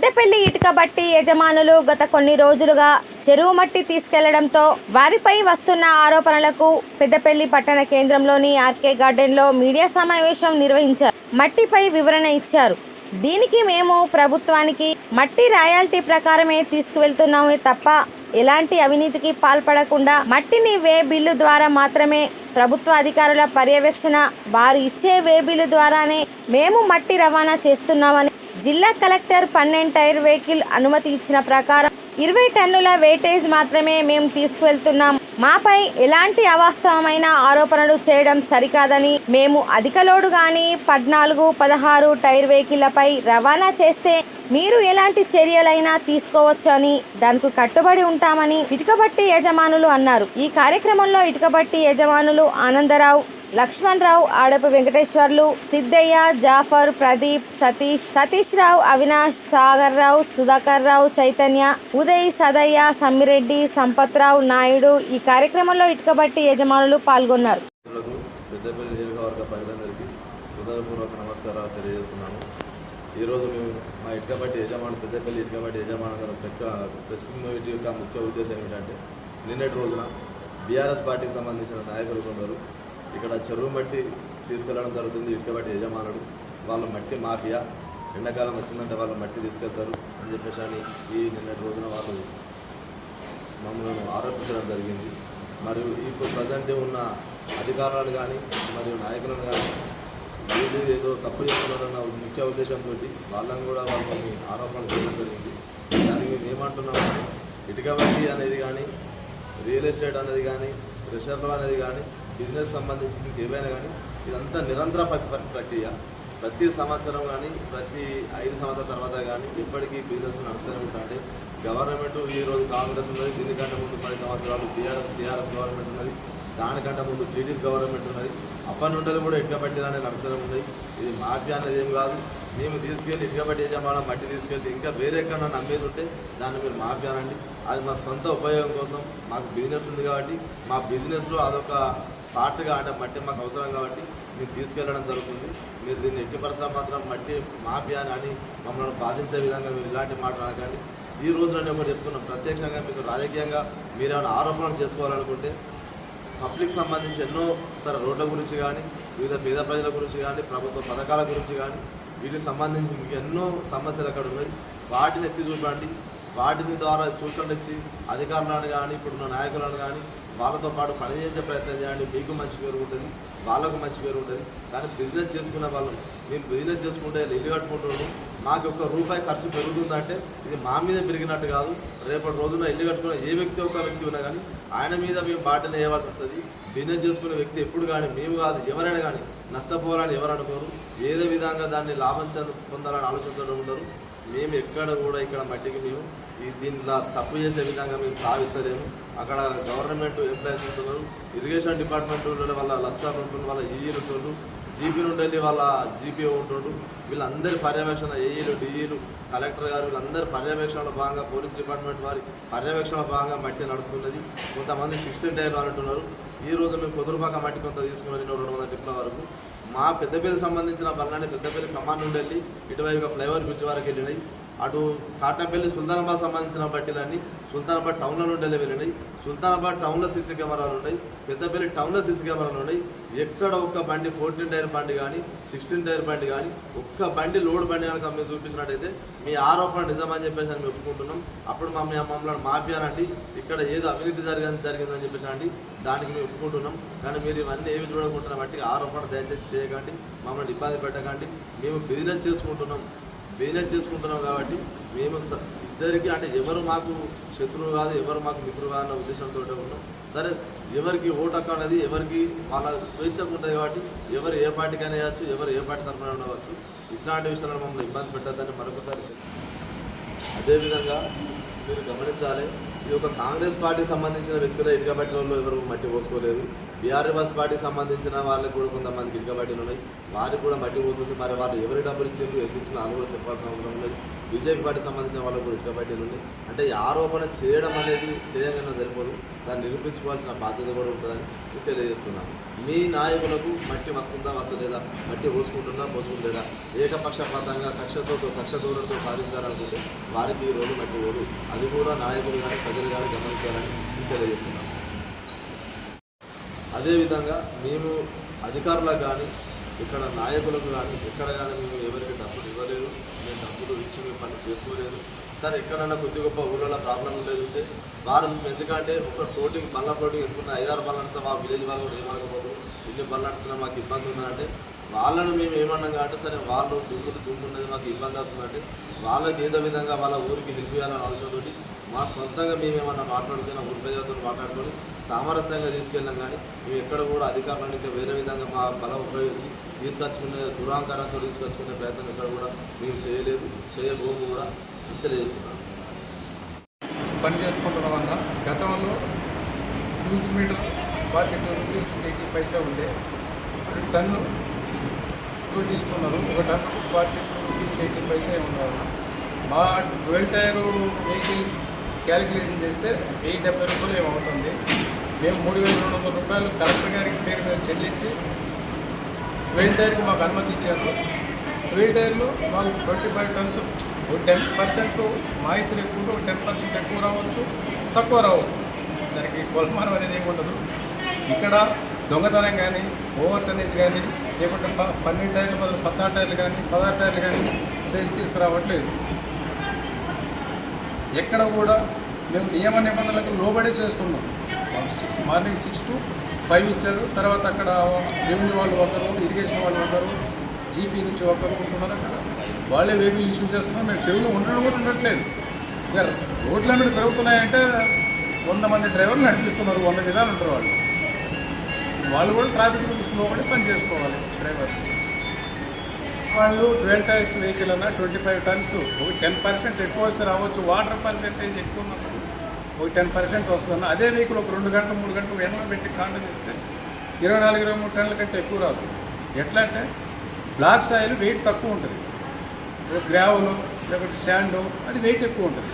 పెద్దపల్లి ఇటుక బట్టి యజమానులు గత కొన్ని రోజులుగా చెరువు మట్టి తీసుకెళ్లడంతో వారిపై వస్తున్న ఆరోపణలకు పెద్దపల్లి పట్టణ కేంద్రంలోని ఆర్కే గార్డెన్లో మీడియా సమావేశం నిర్వహించారు. మట్టిపై వివరణ ఇచ్చారు. దీనికి మేము ప్రభుత్వానికి మట్టి రాయల్టీ ప్రకారమే తీసుకువెళ్తున్నామే తప్ప ఎలాంటి అవినీతికి పాల్పడకుండా మట్టిని వే బిల్లు ద్వారా మాత్రమే ప్రభుత్వ అధికారుల పర్యవేక్షణ వారు ఇచ్చే వే బిల్లు ద్వారానే మేము మట్టి రవాణా చేస్తున్నామని జిల్లా కలెక్టర్ 12 టైర్ వెహికల్ అనుమతి ఇచ్చిన ప్రకారం 20 టన్నుల వెయిటేజ్ మాత్రమే మేము తీసుకువెళ్తున్నాం. మాపై ఎలాంటి అవాస్తవమైన ఆరోపణలు చేయడం సరికాదని మేము అధిక లోడు గాని 14, 16 టైర్ వెహికల్లపై రవాణా చేస్తే మీరు ఎలాంటి చర్యలైనా తీసుకోవచ్చు అని దానికి కట్టుబడి ఉంటామని ఇటుకబట్టి యజమానులు అన్నారు. ఈ కార్యక్రమంలో ఇటుకబట్టి యజమానులు ఆనందరావు, లక్ష్మణ్ రావు, ఆడపు వెంకటేశ్వర్లు, సిద్ధయ్య, జాఫర్, ప్రదీప్, సతీష్ రావు, అవినాష్, సాగర్ రావు, సుధాకర్ రావు, చైతన్య, ఉదయ్, సదయ్య, సమ్మిరెడ్డి, సంపత్ రావు, నాయుడు ఈ కార్యక్రమంలో ఇటుకబట్టి యజమానులు పాల్గొన్నారు. పెద్దపల్లి నియోజకవర్గ ప్రజలందరికీ హృదయపూర్వక నమస్కారాలు తెలియజేస్తున్నాను. ఈరోజు మేము మా ఇటుకబట్టి యజమానులు పెద్దపల్లి ఇటుకబట్టి యజమానులు ప్రెస్ మీట్ యొక్క ముఖ్య ఉద్దేశం ఏమిటంటే నిన్నటి రోజున బీఆర్ఎస్ పార్టీకి సంబంధించిన నాయకులు కొందరు ఇక్కడ చెరువు మట్టి తీసుకెళ్ళడం జరుగుతుంది. ఇటుకబట్టి యజమానులు వాళ్ళ మట్టి మాఫియా, ఎండాకాలం వచ్చిందంటే వాళ్ళు మట్టి తీసుకెళ్తారు అని చెప్పేసి అని ఈ నిన్నటి రోజున వాళ్ళు మమ్మల్ని ఆరోపించడం జరిగింది. మరియు ఇప్పుడు ప్రజెంట్ ఉన్న అధికారులను కానీ మరియు నాయకులను కానీ వీళ్ళు ఏదో తప్పు చేస్తున్నారన్న ముఖ్య ఉద్దేశంతో వాళ్ళని కూడా వాళ్ళు కొన్ని ఆరోపణలు చేయడం జరిగింది. దానికి మేము ఏమంటున్నామంటే ఇటుకబట్టి అనేది కానీ రియల్ ఎస్టేట్ అనేది కానీ రిజర్వ్ అనేది కానీ బిజినెస్ సంబంధించి ఏవైనా కానీ ఇదంతా నిరంతర ప్రక్రియ. ప్రతి సంవత్సరం కానీ ప్రతి 5 సంవత్సరాల తర్వాత కానీ ఇప్పటికీ బిజినెస్ నడుస్తూనే ఉంటాయి. గవర్నమెంట్ ఈరోజు కాంగ్రెస్ ఉన్నది, దీనికంటే ముందు 10 సంవత్సరాలు టీఆర్ఎస్ గవర్నమెంట్ ఉన్నది, దానికంటే ముందు టీడీపీ గవర్నమెంట్ ఉన్నది. అప్పటి నుండి కూడా ఇటుకబట్టి అనేది నడుస్తూనే ఉన్నాయి. ఇది మాఫియా అనేది ఏం కాదు. మేము తీసుకెళ్ళి ఇటుకబట్టి యజమానం మట్టి తీసుకెళ్ళి ఇంకా వేరే ఎక్కడన్నా నమ్మేది ఉంటే దాన్ని మీరు మాఫియా అనండి. అది మా సొంత ఉపయోగం కోసం మాకు బిజినెస్ ఉంది కాబట్టి మా బిజినెస్లో అదొక పార్ట్గా అంటే మట్టి మాకు అవసరం కాబట్టి మీరు తీసుకెళ్ళడం జరుగుతుంది. మీరు దీన్ని ఎట్టి పరిశ్రమ మాత్రం మట్టి మాఫియా అని మమ్మల్ని బాధించే విధంగా మీరు ఇలాంటి మాటలు అనకండి. ఈ రోజు నేను ఒకటి చెప్తున్నాం, ప్రత్యక్షంగా మీకు రాజకీయంగా మీరు ఏమైనా ఆరోపణలు చేసుకోవాలనుకుంటే పబ్లిక్ సంబంధించి ఎన్నో సరే రోడ్ల గురించి కానీ వివిధ పేద ప్రజల గురించి కానీ ప్రభుత్వ పథకాల గురించి కానీ వీటికి సంబంధించి మీకు ఎన్నో సమస్యలు అక్కడ ఉన్నాయి. వాటిని ఎత్తి చూపండి. వాటిని ద్వారా సూచనలు ఇచ్చి అధికారులను కానీ ఇప్పుడున్న నాయకులను కానీ వాళ్ళతో పాటు పనిచేసే ప్రయత్నం చేయండి. మీకు మంచి పేరు ఉంటుంది, వాళ్ళకు మంచి పేరు ఉంటుంది. కానీ బిజినెస్ చేసుకునే వాళ్ళు మేము బిజినెస్ చేసుకుంటే ఇల్లు కట్టుకుంటున్నాము, మాకు ₹1 ఖర్చు పెరుగుతుందంటే ఇది మా మీద పెరిగినట్టు కాదు. రేపటి రోజున ఇల్లు కట్టుకున్న ఏ వ్యక్తి ఒక వ్యక్తి ఉన్నా కానీ ఆయన మీద మేము బాటనే వేయవలసి వస్తుంది. బిజినెస్ చేసుకునే వ్యక్తి ఎప్పుడు కానీ మేము కాదు ఎవరైనా కానీ నష్టపోవాలని ఎవరు అనుకోరు. ఏదో విధంగా దాన్ని లాభం పొందాలని ఆలోచించడం ఉండరు. మేము ఎక్కడ కూడా ఇక్కడ మట్టికి మేము దీనిలో తప్పు చేసే విధంగా మేము భావిస్తలేము. అక్కడ గవర్నమెంట్ ఎంప్లాయీస్ ఉంటున్నారు, ఇరిగేషన్ డిపార్ట్మెంట్ వాళ్ళ లస్కర్ ఉంటున్నారు, వాళ్ళ ఈఈలు ఉంటున్నారు, జీపీ నుండి వెళ్ళి వాళ్ళ జీపీఓ ఉంటుండ్రు. వీళ్ళందరి పర్యవేక్షణ ఏఈలు, డిఈలు, కలెక్టర్ గారు వీళ్ళందరి పర్యవేక్షణలో భాగంగా పోలీస్ డిపార్ట్మెంట్ వారి పర్యవేక్షణ భాగంగా మట్టి నడుస్తున్నది. కొంతమంది 16 టైర్లు అంటున్నారు. ఈ రోజు మేము కుదురుపాక మట్టి కొంత తీసుకున్నారు 200 టిప్ల వరకు. మా పెద్దపల్లి సంబంధించిన బళ్ళని పెద్దపల్లి కమాన్ నుండి వెళ్ళి ఇటువైపుగా ఫ్లైఓవర్ బ్రిడ్జ్ వరకు వెళ్ళినాయి. అటు కాటంపల్లి సుల్తానాబాద్ సంబంధించిన బట్టీలన్నీ సుల్తానాబాద్ టౌన్లో నుండి వెళ్ళినాయి. సుల్తానాబాద్ టౌన్లో సీసీ కెమెరాలు ఉన్నాయి, పెద్దపల్లి టౌన్లో సీసీ కెమెరాలు ఉన్నాయి. ఎక్కడ ఒక్క బండి 14 టైర్ బండి కానీ 16 టైర్ బండి కానీ ఒక్క బండి లోడ్ బండి కనుక మేము చూపించినట్టయితే మీ ఆరోపణ నిజమని చెప్పేసి అని ఒప్పుకుంటున్నాం. అప్పుడు మమ్మల్ని మాఫియానండి, ఇక్కడ ఏదో అవినీతి జరిగిందని చెప్పేసి అండి దానికి మేము ఒప్పుకుంటున్నాం. కానీ మీరు ఇవన్నీ ఏమి చూడకుంటున్న బట్టి ఆరోపణ దయచేసి చేయకండి, మమ్మల్ని ఇబ్బంది పెట్టకండి. మేము బిజినెస్ చేసుకుంటున్నాం కాబట్టి మేము ఇద్దరికి అంటే ఎవరు మాకు శత్రువు కాదు, ఎవరు మాకు మిత్రులు కాదన్న ఉద్దేశంతో ఉన్నాం. సరే ఎవరికి ఓటు హక్కు అనేది ఎవరికి వాళ్ళ స్వేచ్ఛకు ఉంటుంది కాబట్టి ఎవరు ఏ పార్టీకైనా వేయచ్చు, ఎవరు ఏ పార్టీ తరఫున ఉండవచ్చు. ఇట్లాంటి విషయాలను మమ్మల్ని ఇబ్బంది పెట్టద్దని మరొకసారి. అదేవిధంగా మీరు గమనించాలి, ఈ యొక్క కాంగ్రెస్ పార్టీకి సంబంధించిన వ్యక్తులు ఇటుకబట్టి వాళ్ళు ఎవరు మట్టి పోసుకోలేదు. బీఆర్ఎస్ పార్టీకి సంబంధించిన వాళ్ళకి కూడా కొంతమందికి ఇటుకబట్టీలు ఉన్నాయి, వారికి కూడా మట్టి పోతుంది. మరి వాళ్ళు ఎవరి డబ్బులు ఇచ్చారు, ఎంత ఇచ్చినా వాళ్ళు కూడా చెప్పాల్సిన అవసరం లేదు. బీజేపీ పార్టీ సంబంధించిన వాళ్ళకు కూడా ఇటుక బట్టీలు ఉన్నాయి. అంటే ఈ ఆరోపణ చేయడం అనేది చేయగానే సరిపోదు, దాన్ని నిరూపించుకోవాల్సిన బాధ్యత కూడా ఉంటుందని మీకు తెలియజేస్తున్నాను. మీ నాయకులకు మట్టి వస్తుందా వస్తలేదా, మట్టి పోసుకుంటలేదా, ఏకపక్షపాతంగా కక్షతోడంతో సాధించాలనుకుంటే వారికి ఈ రోజు మట్టి ఓడు, అది కూడా నాయకులు కానీ ప్రజలు కానీ గమనించాలని మీకు తెలియజేస్తున్నాను. అదేవిధంగా మేము అధికారులకు కానీ ఇక్కడ నాయకులకు కానీ ఎక్కడ కానీ మేము ఎవరికి డబ్బులు ఇవ్వలేదు, మేము డబ్బులు ఇచ్చి మేము పని చేసుకోలేదు. సరే ఎక్కడన్నా కొద్ది గొప్ప ఊళ్ళో ప్రాబ్లం ఉండేది ఉంటే వారు ఎందుకంటే ఒక బల్ల ఫ్లోటింగ్ ఎక్కువ 5-6 బళ్ళు నడుస్తాం, ఆ విలేజ్ వాళ్ళు కూడా ఏమనుకోదు, ఇన్ని బళ్ళు నడుస్తున్నా మాకు ఇబ్బంది ఉందంటే వాళ్ళను మేము ఏమన్నాం కాబట్టి సరే వాళ్ళు దుమ్ము ఉన్నది మాకు ఇబ్బంది అవుతుందంటే వాళ్ళకి ఏదో విధంగా వాళ్ళ ఊరికి హెల్ప్ చేయాలని ఆలోచనతోటి మా సొంతంగా మేము ఏమన్నా మాట్లాడుతున్నా ఊరి ప్రజలతో మాట్లాడుకొని సామరస్యంగా తీసుకెళ్ళాం. కానీ మేము ఎక్కడ కూడా అధికారులను ఇంకా వేరే విధంగా మా బలం ఉపయోగించి తీసుకొచ్చుకునే దురాంకారంతో తీసుకొచ్చుకునే ప్రయత్నం ఇక్కడ కూడా మేము చేయలేదు, చేయబోము కూడా తెలియజేస్తున్నాను. పని చేసుకుంటున్నాం అన్న. గతంలో క్యూబిక్ మీటర్ 42 రూపీస్ 80 పైసా ఉండే, టన్ను డ్యూటీ ఇస్తున్నారు. ఒక టన్ను 42 రూపీస్ 80 పైసా ఉన్నారు. మా డ్యూయల్ టైరు వెహికల్ క్యాలిక్యులేషన్ చేస్తే 1070 రూపాయలు ఏమవుతుంది. మేము 3200 రూపాయలు కలెక్టర్ గారికి పేరు మీద చెల్లించి డ్యూయల్ టైర్కి మాకు అనుమతి ఇచ్చారు. డ్యూయల్ టైర్లో మాకు 25 టన్స్ 10% మా ఇచ్చిన ఎక్కువ 10% ఎక్కువ రావచ్చు, తక్కువ రావచ్చు. దానికి కొలమానం అనేది ఏమి ఉండదు. ఇక్కడ దొంగతనం కానీ ఓవర్ టనేజ్ కానీ లేకుంటే 12 టైర్లు బదులు 14 టైర్లు కానీ 16 టైర్లు కానీ చేసి తీసుకురావట్లేదు. ఎక్కడ కూడా మేము నియమ నిబంధనలకు లోబడే చేస్తున్నాం. మార్నింగ్ 6 to 5 ఇచ్చారు. తర్వాత అక్కడ రెవెన్యూ వాళ్ళు ఒకరు, ఇరిగేషన్ వాళ్ళు ఒకరు, జీపీ నుంచి ఒకరు ఉంటున్నారు. అక్కడ వాళ్ళే వెహికల్ ఇష్యూ చేస్తున్నారు. మేము చెరువులో ఉండడం కూడా ఉండట్లేదు. ఇక రోడ్ల మీద తిరుగుతున్నాయంటే 100 మంది డ్రైవర్లు నడిపిస్తున్నారు, 100 విధాలు ఉంటారు వాళ్ళు. వాళ్ళు కూడా ట్రాఫిక్ రూల్స్ లోబడి పని చేసుకోవాలి డ్రైవర్. వాళ్ళు 12 టైర్స్ వెహికల్ అన్న 25 టన్స్, ఒక 10% ఎక్కువ వస్తే రావచ్చు. వాటర్ పర్సెంటేజ్ ఎక్కువ ఉన్నప్పుడు ఒక 10% వస్తుందన్న. అదే వెహికల్ ఒక 2 గంటలు 3 గంటలు ఎండలో పెట్టి కాంటాక్ట్ చేస్తే 24-23 టన్నుల కంటే ఎక్కువ రాదు. ఎట్లా అంటే బ్లాక్ సాయిల్ వెయిట్ తక్కువ ఉంటుంది, గ్రావెల్ లేకపోతే శాండ్ అది వెయిట్ ఎక్కువ ఉంటుంది.